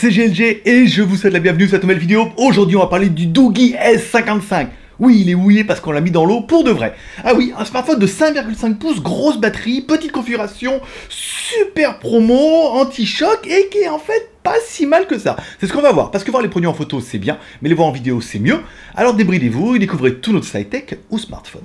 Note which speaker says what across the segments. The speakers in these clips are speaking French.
Speaker 1: c'est GLG et je vous souhaite la bienvenue sur cette nouvelle vidéo. Aujourd'hui, on va parler du Doogee S55. Oui, il est mouillé parce qu'on l'a mis dans l'eau pour de vrai. Ah oui, un smartphone de 5,5 pouces, grosse batterie, petite configuration, super promo, anti-choc et qui est en fait pas si mal que ça. C'est ce qu'on va voir, parce que voir les produits en photo c'est bien, mais les voir en vidéo c'est mieux. Alors débridez-vous et découvrez tout notre high-tech ou smartphone.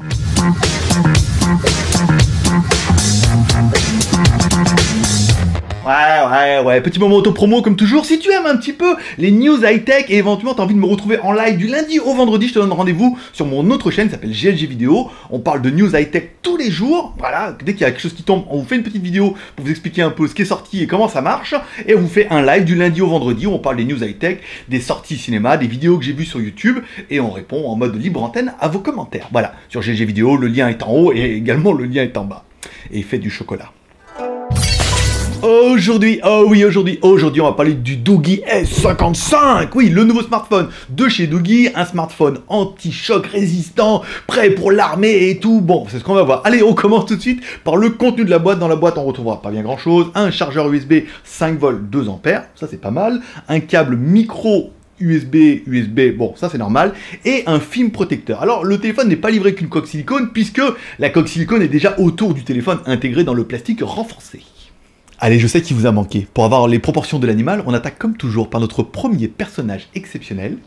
Speaker 1: Ouais, petit moment auto-promo comme toujours. Si tu aimes un petit peu les news high-tech et éventuellement tu as envie de me retrouver en live du lundi au vendredi, je te donne rendez-vous sur mon autre chaîne, ça s'appelle GLG Vidéo. On parle de news high-tech tous les jours. Voilà, dès qu'il y a quelque chose qui tombe, on vous fait une petite vidéo pour vous expliquer un peu ce qui est sorti et comment ça marche. Et on vous fait un live du lundi au vendredi où on parle des news high-tech, des sorties cinéma, des vidéos que j'ai vues sur YouTube et on répond en mode libre antenne à vos commentaires. Voilà, sur GLG Vidéo, le lien est en haut et également le lien est en bas. Et fait du chocolat. Aujourd'hui, aujourd'hui, on va parler du Doogee S55. Oui, le nouveau smartphone de chez Doogee, un smartphone anti-choc résistant, prêt pour l'armée et tout. Bon, c'est ce qu'on va voir. Allez, on commence tout de suite par le contenu de la boîte. Dans la boîte, on retrouvera pas bien grand-chose. Un chargeur USB 5 volts 2 ampères, ça c'est pas mal. Un câble micro USB, bon ça c'est normal, et un film protecteur. Alors le téléphone n'est pas livré qu'une coque silicone, puisque la coque silicone est déjà autour du téléphone intégrée dans le plastique renforcé. Allez, je sais qu'il vous a manqué. Pour avoir les proportions de l'animal, on attaque comme toujours par notre premier personnage exceptionnel.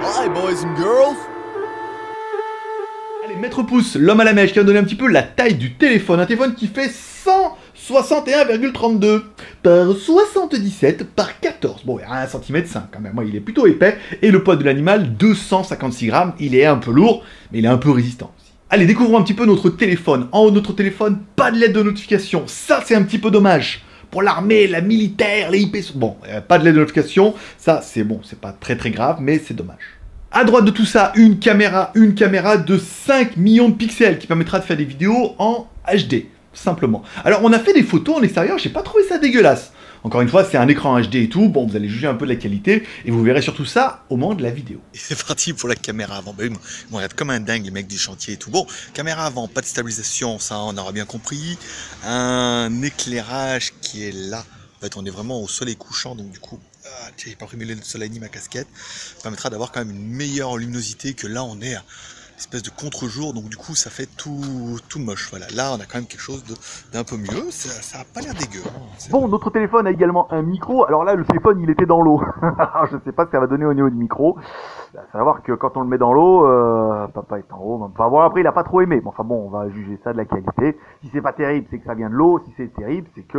Speaker 2: Hi boys and girls.
Speaker 1: Allez, Maître Pouce, l'homme à la mèche, qui va donner un petit peu la taille du téléphone. Un téléphone qui fait 161,32 par 77 par 14. Bon, il y a 1,5 cm quand même, il est plutôt épais. Et le poids de l'animal, 256 grammes. Il est un peu lourd, mais il est un peu résistant. Allez, découvrons un petit peu notre téléphone. En haut de notre téléphone, pas de LED de notification. Ça, c'est un petit peu dommage. Pour l'armée, la militaire, les IP... Bon, pas de LED de notification. Ça, c'est bon, c'est pas très grave, mais c'est dommage. À droite de tout ça, une caméra de 5 millions de pixels qui permettra de faire des vidéos en HD, simplement. Alors, on a fait des photos en extérieur, j'ai pas trouvé ça dégueulasse. Encore une fois, c'est un écran HD et tout, bon, vous allez juger un peu de la qualité, et vous verrez surtout ça au moment de la vidéo.
Speaker 2: Et c'est parti pour la caméra avant. Bah, ils me regardent comme un dingue, les mecs du chantier et tout. Bon, caméra avant, pas de stabilisation, ça on aura bien compris. Un éclairage qui est là. En fait, on est vraiment au soleil couchant, donc du coup, j'ai pas pris le soleil ni ma casquette. Ça permettra d'avoir quand même une meilleure luminosité que là, on est à espèce de contre-jour, donc du coup ça fait tout moche. Voilà, là on a quand même quelque chose d'un peu mieux, ça a pas l'air dégueu.
Speaker 1: Bon, notre téléphone a également un micro. Alors là, le téléphone il était dans l'eau. Je sais pas ce que ça va donner au niveau du micro. Il faut savoir que quand on le met dans l'eau, papa est en haut. Enfin bon, après il a pas trop aimé. Bon, enfin bon, on va juger ça de la qualité. Si c'est pas terrible, c'est que ça vient de l'eau. Si c'est terrible, c'est que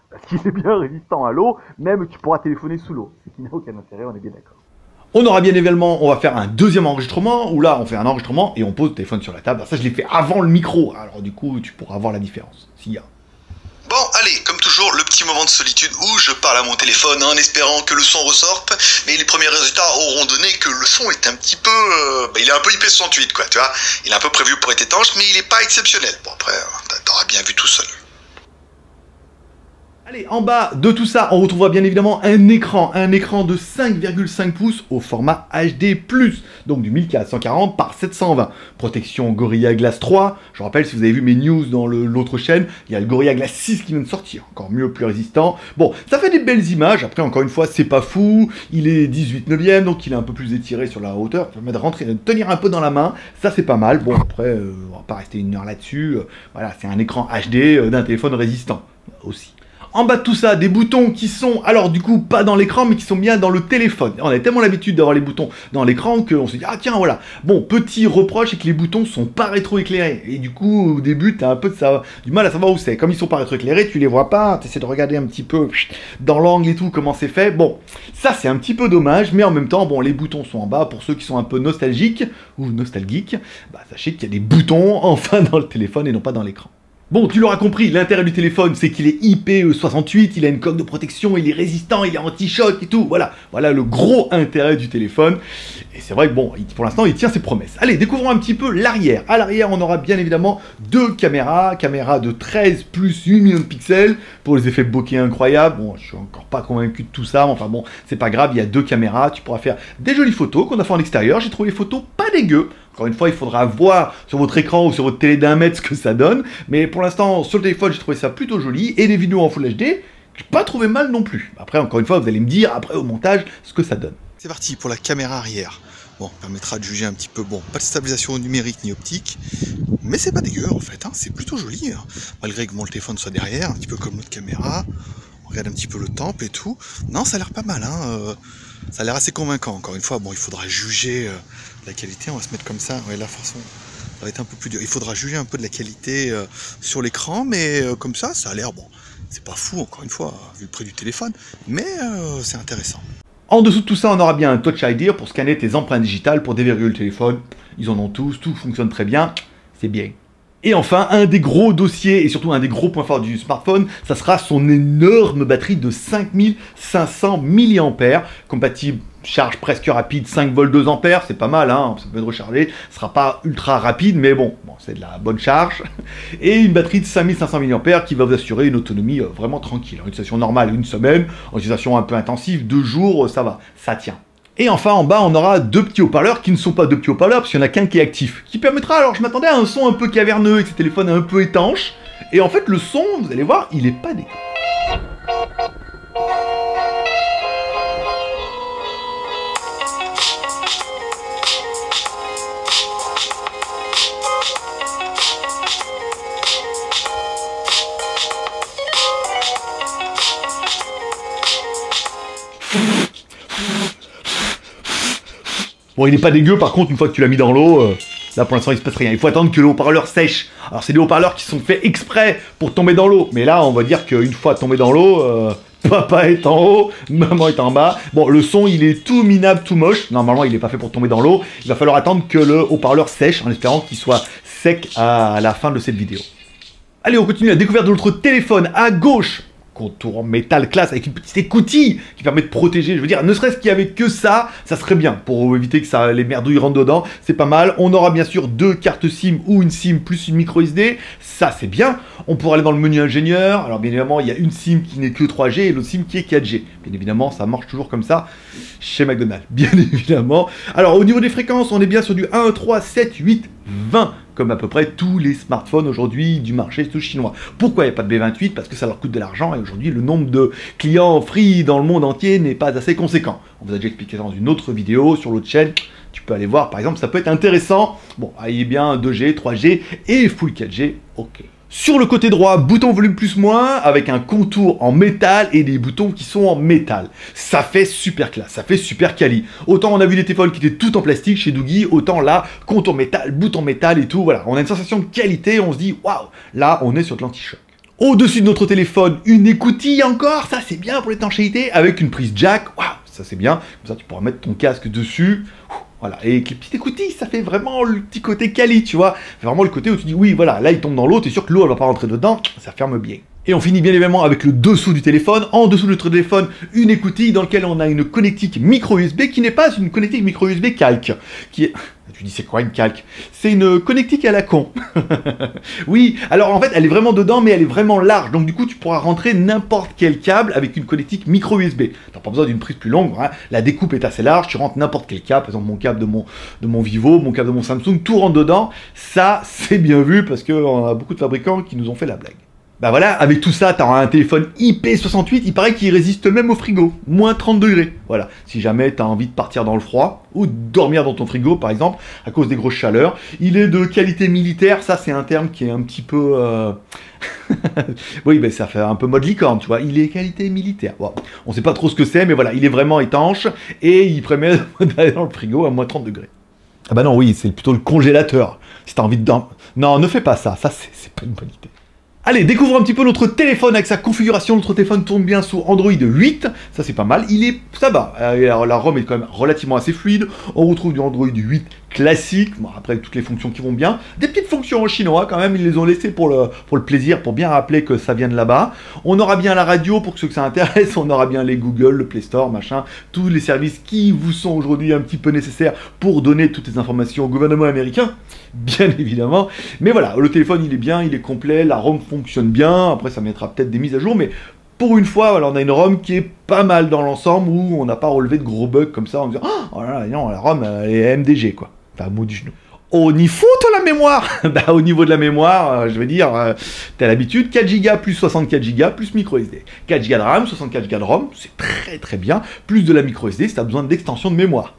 Speaker 1: parce qu'il est bien résistant à l'eau, même tu pourras téléphoner sous l'eau. Ce qui n'a aucun intérêt, on est bien d'accord. On aura bien évidemment, on va faire un deuxième enregistrement, où là on fait un enregistrement et on pose le téléphone sur la table. Alors ça je l'ai fait avant le micro, alors du coup tu pourras voir la différence, s'il y a.
Speaker 3: Bon, allez, comme toujours, le petit moment de solitude où je parle à mon téléphone en espérant que le son ressorte, mais les premiers résultats auront donné que le son est un petit peu... il est un peu IP68 quoi, tu vois. Il est un peu prévu pour être étanche, mais il est pas exceptionnel. Bon après, t'auras bien vu tout seul.
Speaker 1: Allez, en bas de tout ça, on retrouvera bien évidemment un écran de 5,5 pouces au format HD+, donc du 1440 par 720. Protection Gorilla Glass 3, je rappelle, si vous avez vu mes news dans l'autre chaîne, il y a le Gorilla Glass 6 qui vient de sortir, encore mieux, plus résistant. Bon, ça fait des belles images, après encore une fois, c'est pas fou, il est 18/9, donc il est un peu plus étiré sur la hauteur, ça permet de rentrer, de tenir un peu dans la main, ça c'est pas mal. Bon, après, on va pas rester une heure là-dessus, voilà, c'est un écran HD d'un téléphone résistant, aussi. En bas de tout ça, des boutons qui sont, alors du coup, pas dans l'écran, mais qui sont bien dans le téléphone. On a tellement l'habitude d'avoir les boutons dans l'écran qu'on se dit, ah tiens, voilà. Bon, petit reproche, c'est que les boutons sont pas rétroéclairés. Et du coup, au début, t'as un peu du mal à savoir où c'est. Comme ils sont pas rétroéclairés, tu les vois pas, t'essaies de regarder un petit peu dans l'angle et tout, comment c'est fait. Bon, ça c'est un petit peu dommage, mais en même temps, bon, les boutons sont en bas. Pour ceux qui sont un peu nostalgiques, ou nostalgiques, bah, sachez qu'il y a des boutons, enfin, dans le téléphone et non pas dans l'écran. Bon, tu l'auras compris, l'intérêt du téléphone, c'est qu'il est IP68, il a une coque de protection, il est résistant, il est anti-choc et tout. Voilà, voilà le gros intérêt du téléphone. Et c'est vrai que bon, pour l'instant, il tient ses promesses. Allez, découvrons un petit peu l'arrière. À l'arrière, on aura bien évidemment deux caméras. Caméra de 13 plus 8 millions de pixels pour les effets bokeh incroyables. Bon, je suis encore pas convaincu de tout ça, mais enfin bon, c'est pas grave, il y a deux caméras. Tu pourras faire des jolies photos qu'on a fait en extérieur. J'ai trouvé les photos pas dégueu. Encore une fois, il faudra voir sur votre écran ou sur votre télé d'1 mètre ce que ça donne. Mais pour l'instant, sur le téléphone, j'ai trouvé ça plutôt joli. Et les vidéos en Full HD, j'ai pas trouvé mal non plus. Après, encore une fois, vous allez me dire, après au montage, ce que ça donne.
Speaker 2: C'est parti pour la caméra arrière. Bon, permettra de juger un petit peu, bon, pas de stabilisation numérique ni optique, mais c'est pas dégueu en fait, hein, c'est plutôt joli, hein, malgré que bon, le téléphone soit derrière, un petit peu comme notre caméra, on regarde un petit peu le temple et tout, non, ça a l'air pas mal, hein, ça a l'air assez convaincant, encore une fois, bon, il faudra juger la qualité, on va se mettre comme ça, ouais, là, de toute façon, ça va être un peu plus dur, il faudra juger un peu de la qualité sur l'écran, mais comme ça a l'air, bon, c'est pas fou, encore une fois, vu le prix du téléphone, mais c'est intéressant.
Speaker 1: En dessous de tout ça, on aura bien un Touch ID pour scanner tes empreintes digitales pour déverrouiller le téléphone. Ils en ont tous, tout fonctionne très bien, c'est bien. Et enfin, un des gros dossiers et surtout un des gros points forts du smartphone, ça sera son énorme batterie de 5500 mAh, compatible charge presque rapide, 5 volts 2 ampères, c'est pas mal, hein, ça peut être rechargé, ce sera pas ultra rapide, mais bon, c'est de la bonne charge. Et une batterie de 5500 mAh qui va vous assurer une autonomie vraiment tranquille. En utilisation normale, une semaine, en utilisation un peu intensive, 2 jours, ça va, ça tient. Et enfin, en bas, on aura deux petits haut-parleurs qui ne sont pas deux petits haut-parleurs, parce qu'il n'y en a qu'un qui est actif, qui permettra, alors je m'attendais à un son un peu caverneux, avec ces téléphones un peu étanches, et en fait, le son, vous allez voir, il est pas dégueu. Bon, il est pas dégueu, par contre, une fois que tu l'as mis dans l'eau, là pour l'instant il se passe rien. Il faut attendre que le haut-parleur sèche. Alors c'est des haut-parleurs qui sont faits exprès pour tomber dans l'eau. Mais là, on va dire qu'une fois tombé dans l'eau, papa est en haut, maman est en bas. Bon, le son il est tout minable, tout moche. Normalement, il n'est pas fait pour tomber dans l'eau. Il va falloir attendre que le haut-parleur sèche en espérant qu'il soit sec à la fin de cette vidéo. Allez, on continue la découverte de notre téléphone à gauche. Contour en métal classe avec une petite écoutille qui permet de protéger, je veux dire, ne serait-ce qu'il y avait que ça serait bien pour éviter que ça, les merdouilles rentrent dedans, c'est pas mal. On aura bien sûr deux cartes SIM ou une SIM plus une micro SD, ça c'est bien. On pourra aller dans le menu ingénieur, alors bien évidemment il y a une SIM qui n'est que 3G et l'autre SIM qui est 4G. Bien évidemment ça marche toujours comme ça chez McDonald's, bien évidemment. Alors au niveau des fréquences, on est bien sur du 1, 3, 7, 8, 20. Comme à peu près tous les smartphones aujourd'hui du marché tout chinois. Pourquoi il n'y a pas de B28? Parce que ça leur coûte de l'argent et aujourd'hui le nombre de clients free dans le monde entier n'est pas assez conséquent. On vous a déjà expliqué dans une autre vidéo sur l'autre chaîne. Tu peux aller voir par exemple, ça peut être intéressant. Bon, ayez bien 2G, 3G et Full 4G, ok. Sur le côté droit, bouton volume plus moins, avec un contour en métal et des boutons qui sont en métal. Ça fait super classe, ça fait super quali. Autant on a vu des téléphones qui étaient tout en plastique chez Doogee, autant là, contour métal, bouton métal et tout, voilà. On a une sensation de qualité, on se dit, waouh, là on est sur de l'anti-choc. Au-dessus de notre téléphone, une écoutille encore, ça c'est bien pour l'étanchéité, avec une prise jack, waouh, ça c'est bien. Comme ça tu pourras mettre ton casque dessus. Voilà, et avec les petites écoutilles, ça fait vraiment le petit côté quali, tu vois. Vraiment le côté où tu dis, oui, voilà, là il tombe dans l'eau, t'es sûr que l'eau elle va pas rentrer dedans, ça ferme bien. Et on finit bien évidemment avec le dessous du téléphone. En dessous de notre téléphone, une écoutille dans laquelle on a une connectique micro USB qui n'est pas une connectique micro USB calque. Qui est... Tu dis c'est quoi une calque? C'est une connectique à la con. Oui, alors en fait elle est vraiment dedans mais elle est vraiment large. Donc du coup tu pourras rentrer n'importe quel câble avec une connectique micro USB. T'as pas besoin d'une prise plus longue, hein. La découpe est assez large, tu rentres n'importe quel câble. Par exemple mon câble de mon Vivo, mon câble de mon Samsung, tout rentre dedans. Ça c'est bien vu parce qu'on a beaucoup de fabricants qui nous ont fait la blague. Bah voilà, avec tout ça, t'as un téléphone IP68, il paraît qu'il résiste même au frigo, moins 30 degrés. Voilà, si jamais t'as envie de partir dans le froid, ou de dormir dans ton frigo par exemple, à cause des grosses chaleurs. Il est de qualité militaire, ça c'est un terme qui est un petit peu... oui, ben ça fait un peu mode licorne, tu vois, il est qualité militaire. Bon, on sait pas trop ce que c'est, mais voilà, il est vraiment étanche, et il permet d'aller dans le frigo à moins 30 degrés. Ah bah non, oui, c'est plutôt le congélateur, si t'as envie de dormir. Non, ne fais pas ça, ça c'est pas une bonne idée. Allez, découvre un petit peu notre téléphone avec sa configuration. Notre téléphone tourne bien sous Android 8, ça c'est pas mal. Ça va, la ROM est quand même relativement assez fluide. On retrouve du Android 8 classique, bon, après avec toutes les fonctions qui vont bien. Des petites fonctions en chinois quand même, ils les ont laissées pour le plaisir, pour bien rappeler que ça vient de là-bas. On aura bien la radio pour ceux que ça intéresse, on aura bien les Google, le Play Store, machin, tous les services qui vous sont aujourd'hui un petit peu nécessaires pour donner toutes les informations au gouvernement américain, bien évidemment. Mais voilà, le téléphone il est bien, il est complet, la ROM fonctionne bien, après ça mettra peut-être des mises à jour, mais pour une fois, voilà, on a une ROM qui est pas mal dans l'ensemble, où on n'a pas relevé de gros bugs comme ça en disant « Oh là là, non, la ROM elle est MDG quoi ». Enfin, mot du genou. Au niveau de la mémoire, bah, au niveau de la mémoire, je veux dire, t'as l'habitude, 4 Go plus 64 Go plus micro SD. 4 Go de RAM, 64 Go de ROM, c'est très très bien. Plus de la micro SD si t'as besoin d'extension de mémoire.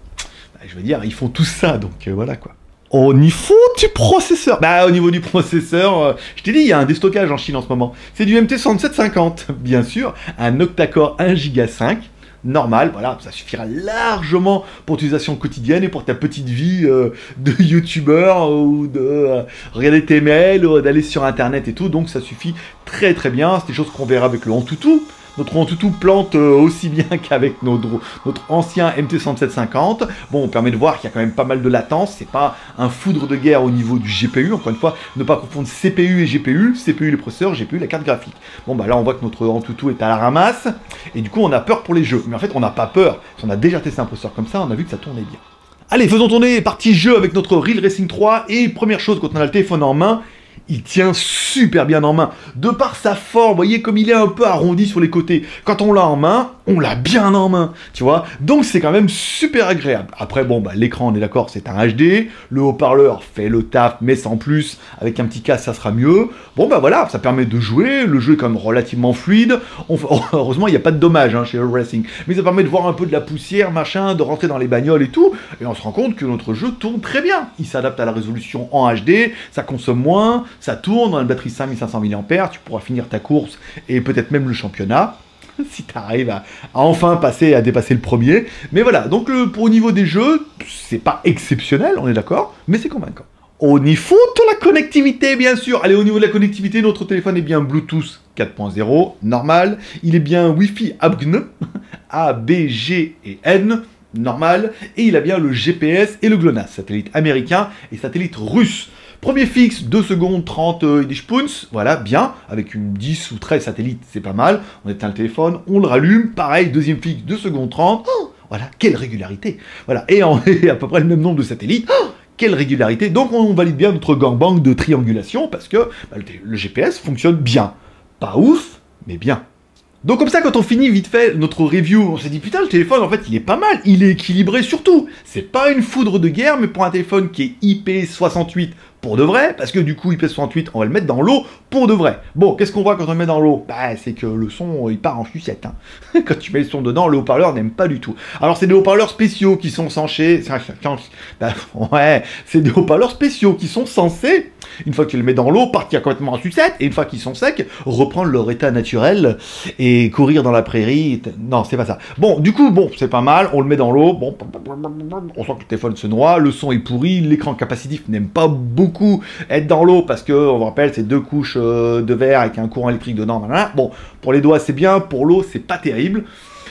Speaker 1: Bah, je veux dire, ils font tout ça, donc voilà quoi. Au niveau du processeur, bah au niveau du processeur, je t'ai dit, il y a un déstockage en Chine en ce moment. C'est du MT6750, bien sûr, un octa-core 1 Go 5. Normal, voilà, ça suffira largement pour l'utilisation quotidienne et pour ta petite vie de youtubeur ou de regarder tes mails, ou d'aller sur internet et tout, donc ça suffit très très bien. C'est des choses qu'on verra avec le Antutu. Notre Antutu plante aussi bien qu'avec notre ancien MT6750. Bon, on permet de voir qu'il y a quand même pas mal de latence. C'est pas un foudre de guerre au niveau du GPU. Encore une fois, ne pas confondre CPU et GPU. CPU le processeur, GPU la carte graphique. Bon, bah là, on voit que notre Antutu est à la ramasse. Et du coup, on a peur pour les jeux. Mais en fait, on n'a pas peur. Si on a déjà testé un processeur comme ça, on a vu que ça tournait bien. Allez, faisons tourner partie jeu avec notre Real Racing 3. Et première chose, quand on a le téléphone en main, il tient super bien en main. De par sa forme, vous voyez comme il est un peu arrondi sur les côtés. Quand on l'a en main, on l'a bien en main, tu vois. Donc c'est quand même super agréable. Après, bon, bah, l'écran, on est d'accord, c'est un HD. Le haut-parleur fait le taf, mais sans plus. Avec un petit casque, ça sera mieux. Bon, bah voilà, ça permet de jouer. Le jeu est quand même relativement fluide. Heureusement, il n'y a pas de dommages chez Real Racing. Mais ça permet de voir un peu de la poussière, machin, de rentrer dans les bagnoles et tout. Et on se rend compte que notre jeu tourne très bien. Il s'adapte à la résolution en HD, ça consomme moins, ça tourne, on a une batterie 5500 mAh, tu pourras finir ta course et peut-être même le championnat, si tu arrives à enfin à dépasser le premier. Mais voilà, donc pour au niveau des jeux, c'est pas exceptionnel, on est d'accord, mais c'est convaincant. Au niveau de la connectivité, bien sûr. Allez, au niveau de la connectivité, notre téléphone est bien Bluetooth 4.0, normal. Il est bien Wi-Fi ABGN, A, B, G et N, normal. Et il a bien le GPS et le GLONASS, satellite américain et satellite russe. Premier fixe, 2 secondes 30 Idishpoons, voilà, bien, avec une 10 ou 13 satellites, c'est pas mal. On éteint le téléphone, on le rallume, pareil, deuxième fixe, 2 secondes 30, oh, voilà, quelle régularité. Voilà, et à peu près le même nombre de satellites, oh, quelle régularité. Donc on valide bien notre gangbang de triangulation, parce que bah, le GPS fonctionne bien. Pas ouf, mais bien. Donc comme ça, quand on finit vite fait notre review, on s'est dit putain, le téléphone en fait il est pas mal, il est équilibré surtout. C'est pas une foudre de guerre, mais pour un téléphone qui est IP68 pour de vrai, parce que du coup IP68 on va le mettre dans l'eau pour de vrai. Bon, qu'est-ce qu'on voit quand on le met dans l'eau? Bah c'est que le son il part en sucette. Hein. Quand tu mets le son dedans, le haut-parleur n'aime pas du tout. Alors c'est des haut-parleurs spéciaux qui sont censés... Bah, ouais, c'est des haut-parleurs spéciaux qui sont censés, une fois que tu le mets dans l'eau, partir complètement en sucette, et une fois qu'ils sont secs, reprendre leur état naturel et courir dans la prairie. Non, c'est pas ça. Bon, du coup, bon, c'est pas mal, on le met dans l'eau, bon, on sent que le téléphone se noie, le son est pourri, l'écran capacitif n'aime pas beaucoup être dans l'eau parce que, on vous rappelle, c'est 2 couches de verre avec un courant électrique dedans. Voilà. Bon, pour les doigts c'est bien, pour l'eau c'est pas terrible.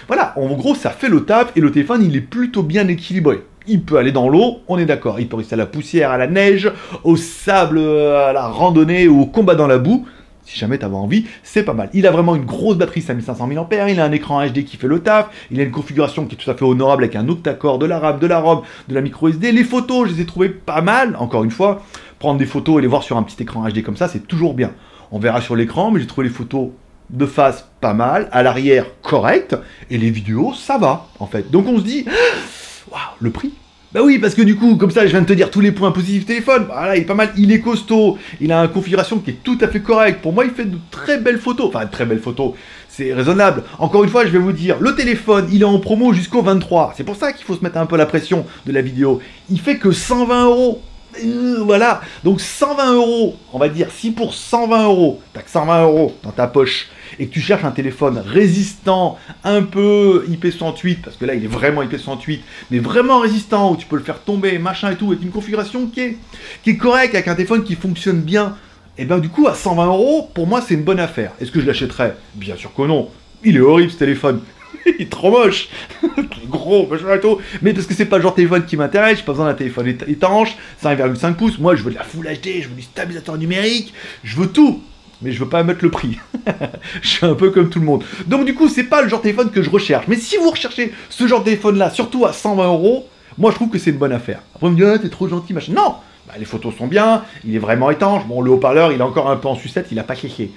Speaker 1: Voilà, en gros ça fait le taf et le téléphone il est plutôt bien équilibré. Il peut aller dans l'eau, on est d'accord. Il peut rester à la poussière, à la neige, au sable, à la randonnée ou au combat dans la boue. Si jamais tu avais envie, c'est pas mal. Il a vraiment une grosse batterie 5500 mAh, il a un écran HD qui fait le taf, il a une configuration qui est tout à fait honorable avec un octa-core, de la RAM, de la ROM, de la micro SD. Les photos, je les ai trouvées pas mal, encore une fois. Prendre des photos et les voir sur un petit écran HD comme ça, c'est toujours bien. On verra sur l'écran, mais j'ai trouvé les photos de face pas mal, à l'arrière correct, et les vidéos, ça va, en fait. Donc on se dit, waouh, le prix. Bah oui, parce que du coup, comme ça, je viens de te dire tous les points positifs du téléphone. Voilà, il est pas mal, il est costaud, il a une configuration qui est tout à fait correcte. Pour moi, il fait de très belles photos. Enfin, de très belles photos, c'est raisonnable. Encore une fois, je vais vous dire, le téléphone, il est en promo jusqu'au 23. C'est pour ça qu'il faut se mettre un peu la pression de la vidéo. Il fait que 120 €. Voilà, donc 120 €, on va dire, si pour 120 €, t'as que 120 € dans ta poche, et que tu cherches un téléphone résistant, un peu IP68, parce que là il est vraiment IP68, mais vraiment résistant, où tu peux le faire tomber, machin et tout, avec une configuration qui est correcte, avec un téléphone qui fonctionne bien, et ben du coup à 120 €, pour moi c'est une bonne affaire. Est-ce que je l'achèterais? Bien sûr que non, il est horrible ce téléphone. Il est trop moche, gros, machin et tout. Mais parce que c'est pas le genre de téléphone qui m'intéresse, j'ai pas besoin d'un téléphone étanche, c'est 1,5 pouces. Moi je veux de la Full HD, je veux du stabilisateur numérique, je veux tout, mais je veux pas mettre le prix. Je suis un peu comme tout le monde. Donc du coup c'est pas le genre de téléphone que je recherche. Mais si vous recherchez ce genre de téléphone là, surtout à 120 €, moi je trouve que c'est une bonne affaire. Après on me dit ah t'es trop gentil machin. Non, bah, les photos sont bien, il est vraiment étanche. Bon le haut-parleur il est encore un peu en sucette, il a pas kéké.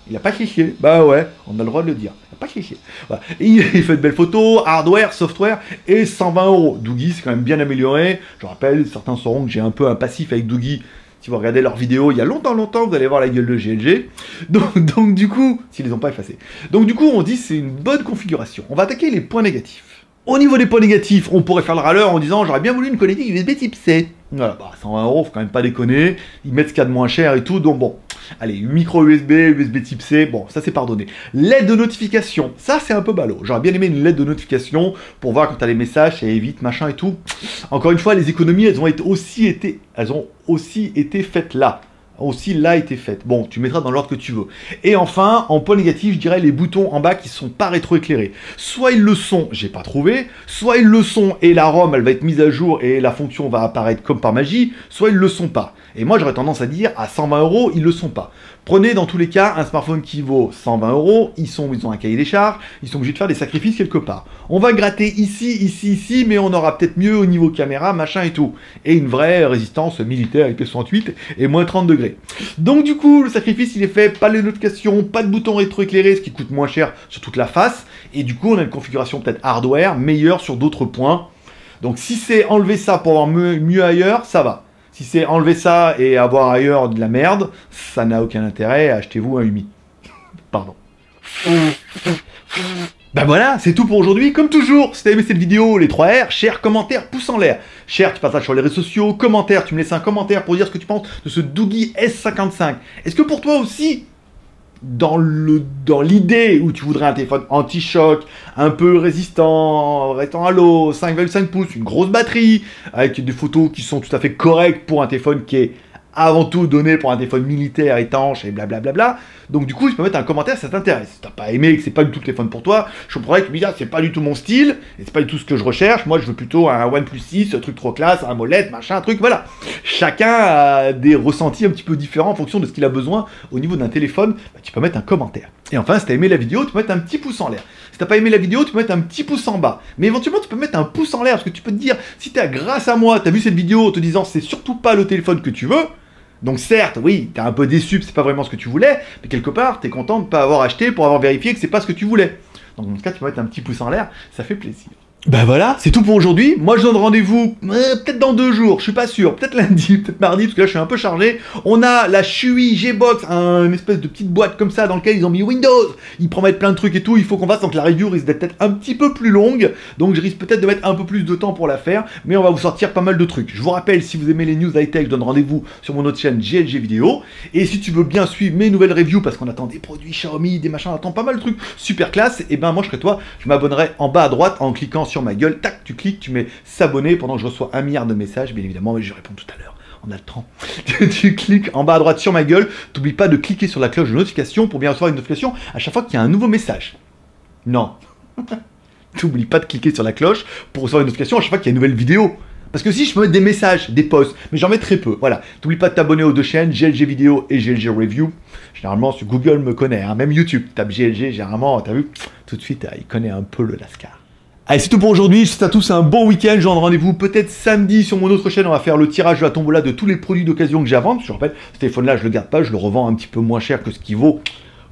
Speaker 1: Il a pas cliqué. Bah ouais, on a le droit de le dire. Il a pas cliqué. Voilà. Et il fait de belles photos, hardware, software, et 120 €. Doogie, c'est quand même bien amélioré. Je rappelle, certains sauront que j'ai un peu un passif avec Doogie. Si vous regardez leurs vidéos il y a longtemps, vous allez voir la gueule de GLG. Donc du coup, s'ils les ont pas effacés. Donc du coup, on dit c'est une bonne configuration. On va attaquer les points négatifs. Au niveau des points négatifs, on pourrait faire le râleur en disant j'aurais bien voulu une connectique USB type C. Voilà, bah 120 €, faut quand même pas déconner. Ils mettent ce qu'il y a de moins cher et tout, donc bon. Allez, micro USB, USB type C, bon, ça c'est pardonné. LED de notification, ça c'est un peu ballot. J'aurais bien aimé une LED de notification pour voir quand t'as les messages, ça évite, machin et tout. Encore une fois, les économies, elles ont aussi été faites là. Été faite. Bon, tu mettras dans l'ordre que tu veux. Et enfin, en point négatif, je dirais les boutons en bas qui sont pas rétroéclairés. Soit ils le sont, j'ai pas trouvé, soit ils le sont et la ROM elle va être mise à jour et la fonction va apparaître comme par magie, soit ils le sont pas. Et moi j'aurais tendance à dire à 120 €, ils le sont pas. Prenez dans tous les cas un smartphone qui vaut 120 €, ils ont un cahier des charges, ils sont obligés de faire des sacrifices quelque part. On va gratter ici, mais on aura peut-être mieux au niveau caméra, machin et tout. Et une vraie résistance militaire IP68 et moins 30 degrés. Donc du coup, le sacrifice il est fait, pas les notifications, pas de bouton rétroéclairé, ce qui coûte moins cher sur toute la face. Et du coup, on a une configuration peut-être hardware meilleure sur d'autres points. Donc si c'est enlever ça pour avoir mieux ailleurs, ça va. Si c'est enlever ça et avoir ailleurs de la merde, ça n'a aucun intérêt, achetez-vous un Umi. Pardon. Ben voilà, c'est tout pour aujourd'hui. Comme toujours, si t'as aimé cette vidéo, les 3 R, share, commentaire, pouce en l'air. Share, tu partages sur les réseaux sociaux, commentaire, tu me laisses un commentaire pour dire ce que tu penses de ce Doogie S55. Est-ce que pour toi aussi, dans l'idée où tu voudrais un téléphone anti-choc, un peu résistant à l'eau, 5,5 pouces, une grosse batterie, avec des photos qui sont tout à fait correctes pour un téléphone qui est avant tout donné pour un téléphone militaire étanche et blablabla. Donc du coup, tu peux mettre un commentaire si ça t'intéresse. Si t'as pas aimé et que c'est pas du tout le téléphone pour toi, je comprends que tu me dis, c'est pas du tout mon style, et c'est pas du tout ce que je recherche. Moi, je veux plutôt un OnePlus 6, un truc trop classe, un molette, machin, un truc, voilà. Chacun a des ressentis un petit peu différents en fonction de ce qu'il a besoin au niveau d'un téléphone. Bah, tu peux mettre un commentaire. Et enfin, si t'as aimé la vidéo, tu peux mettre un petit pouce en l'air. Si t'as pas aimé la vidéo, tu peux mettre un petit pouce en bas. Mais éventuellement, tu peux mettre un pouce en l'air, parce que tu peux te dire, si grâce à moi, t'as vu cette vidéo en te disant, c'est surtout pas le téléphone que tu veux. Donc certes, oui, t'es un peu déçu, c'est pas vraiment ce que tu voulais, mais quelque part, t'es content de pas avoir acheté pour avoir vérifié que c'est pas ce que tu voulais. Donc dans ce cas, tu peux mettre un petit pouce en l'air, ça fait plaisir. Ben voilà, c'est tout pour aujourd'hui. Moi, je donne rendez-vous peut-être dans 2 jours, je suis pas sûr. Peut-être lundi, peut-être mardi, parce que là, je suis un peu chargé. On a la Shui G-Box, une espèce de petite boîte comme ça, dans laquelle ils ont mis Windows. Ils promettent plein de trucs et tout, il faut qu'on fasse, donc la review risque d'être peut-être un petit peu plus longue. Donc je risque peut-être de mettre un peu plus de temps pour la faire, mais on va vous sortir pas mal de trucs. Je vous rappelle, si vous aimez les news high-tech, je donne rendez-vous sur mon autre chaîne GLG Vidéo. Et si tu veux bien suivre mes nouvelles reviews, parce qu'on attend des produits Xiaomi, des machins, on attend pas mal de trucs super classe, et ben moi, je serai toi, je m'abonnerai en bas à droite en cliquant sur ma gueule, tac, tu cliques, tu mets s'abonner pendant que je reçois 1 milliard de messages, bien évidemment, mais je réponds tout à l'heure, on a le temps. Tu cliques en bas à droite sur ma gueule, t'oublies pas de cliquer sur la cloche de notification pour bien recevoir une notification à chaque fois qu'il y a un nouveau message. Non. T'oublies pas de cliquer sur la cloche pour recevoir une notification à chaque fois qu'il y a une nouvelle vidéo. Parce que si je peux mettre des messages, des posts, mais j'en mets très peu, voilà. T'oublies pas de t'abonner aux 2 chaînes, GLG Vidéo et GLG Review. Généralement, sur Google me connaît, hein. Même YouTube, tape GLG, généralement, t'as vu, tout de suite, il connaît un peu le Lascar. Allez, c'est tout pour aujourd'hui, je vous souhaite à tous un bon week-end, je vous donne rendez-vous peut-être samedi sur mon autre chaîne, on va faire le tirage de la tombola de tous les produits d'occasion que j'ai à vendre. Je rappelle, ce téléphone-là, je le garde pas, je le revends un petit peu moins cher que ce qu'il vaut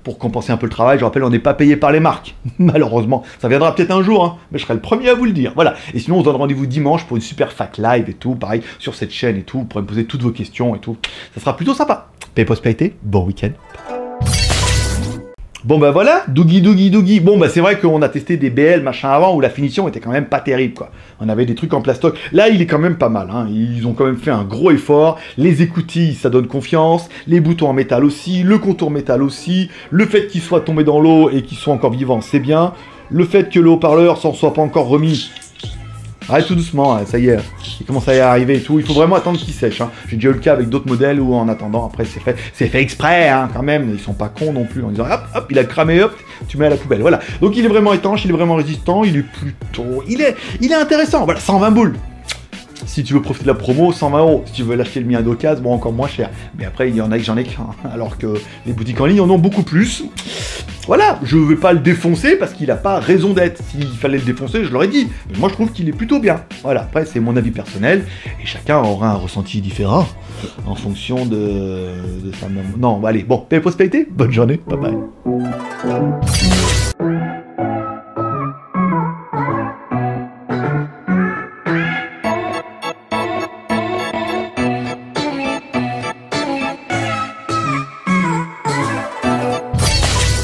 Speaker 1: pour compenser un peu le travail. Je rappelle, on n'est pas payé par les marques, malheureusement. Ça viendra peut-être un jour, hein, mais je serai le premier à vous le dire. Voilà, et sinon, on se donne rendez-vous dimanche pour une super fac live et tout, pareil, sur cette chaîne et tout, vous pourrez me poser toutes vos questions et tout. Ça sera plutôt sympa. Paix, prospérité, bon week-end. Bon bah voilà, Doogie. Bon bah c'est vrai qu'on a testé des BL machin avant où la finition était quand même pas terrible quoi. On avait des trucs en plastoc. Là il est quand même pas mal, hein. Ils ont quand même fait un gros effort. Les écoutilles ça donne confiance. Les boutons en métal aussi. Le contour métal aussi. Le fait qu'ils soient tombés dans l'eau et qu'ils soient encore vivants c'est bien. Le fait que le haut-parleur s'en soit pas encore remis. Arrête tout doucement, ça y est, il commence à y arriver et tout, il faut vraiment attendre qu'il sèche, hein. J'ai déjà eu le cas avec d'autres modèles où en attendant, après c'est fait exprès, hein, quand même, ils sont pas cons non plus, en disant hop, il a cramé, hop, tu mets à la poubelle, voilà. Donc il est vraiment étanche, il est vraiment résistant, il est plutôt, il est intéressant, voilà, 120 boules. Si tu veux profiter de la promo, 120 €. Si tu veux l'acheter le mien d'occasion, bon, encore moins cher. Mais après, il y en a que j'en ai qu'un, alors que les boutiques en ligne en ont beaucoup plus. Voilà, je vais pas le défoncer parce qu'il a pas raison d'être. S'il fallait le défoncer, je l'aurais dit. Mais moi, je trouve qu'il est plutôt bien. Voilà, après, c'est mon avis personnel, et chacun aura un ressenti différent en fonction de sa... Non, allez, bon, paix et prospérité, bonne journée, bye bye.